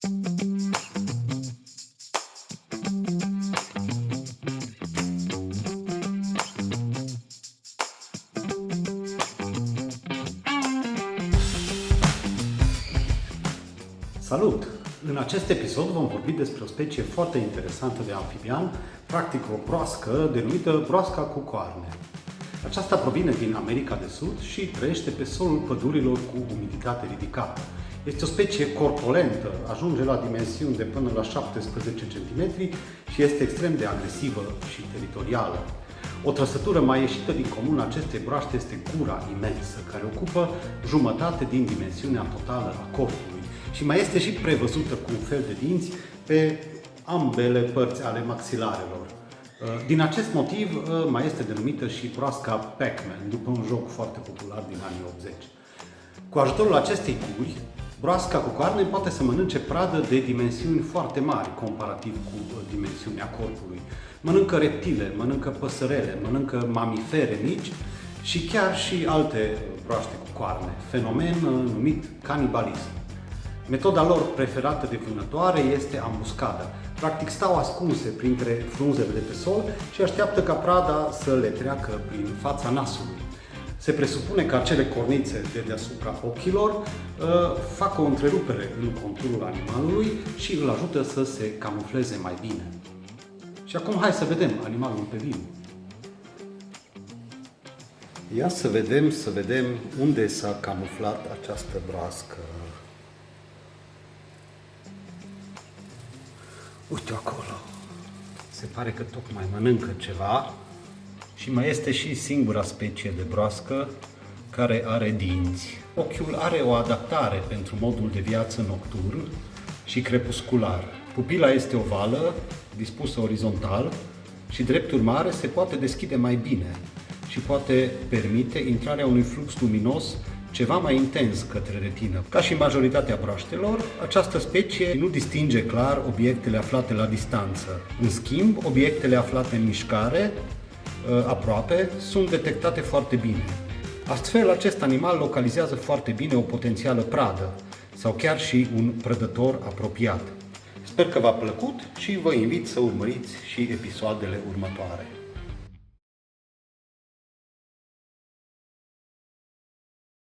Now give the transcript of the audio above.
Salut! În acest episod vom vorbi despre o specie foarte interesantă de amfibian, practic o broască denumită broasca cu coarne. Aceasta provine din America de Sud și trăiește pe solul pădurilor cu umiditate ridicată. Este o specie corpulentă, ajunge la dimensiuni de până la 17 cm și este extrem de agresivă și teritorială. O trăsătură mai ieșită din comun acestei broaște este gura imensă, care ocupă jumătate din dimensiunea totală a corpului și mai este și prevăzută cu un fel de dinți pe ambele părți ale maxilarelor. Din acest motiv mai este denumită și broasca Pac-Man, după un joc foarte popular din anii 80. Cu ajutorul acestei guri, broasca cu coarne poate să mănânce pradă de dimensiuni foarte mari comparativ cu dimensiunea corpului. Mănâncă reptile, mănâncă păsărele, mănâncă mamifere mici și chiar și alte broaște cu coarne, fenomen numit canibalism. Metoda lor preferată de vânătoare este ambuscada. Practic stau ascunse printre frunzele de pe sol și așteaptă ca prada să le treacă prin fața nasului. Se presupune că acele cornițe de deasupra ochilor fac o întrerupere în conturul animalului și îl ajută să se camufleze mai bine. Și acum hai să vedem animalul pe viu. Ia să vedem unde s-a camuflat această broască. Uite acolo. Se pare că tocmai mănâncă ceva și mai este și singura specie de broască care are dinți. Ochiul are o adaptare pentru modul de viață nocturn și crepuscular. Pupila este ovală, dispusă orizontal și, drept urmare, se poate deschide mai bine și poate permite intrarea unui flux luminos ceva mai intens către retină. Ca și majoritatea broaștelor, această specie nu distinge clar obiectele aflate la distanță. În schimb, obiectele aflate în mișcare, aproape, sunt detectate foarte bine. Astfel, acest animal localizează foarte bine o potențială pradă sau chiar și un prădător apropiat. Sper că v-a plăcut și vă invit să urmăriți și episoadele următoare.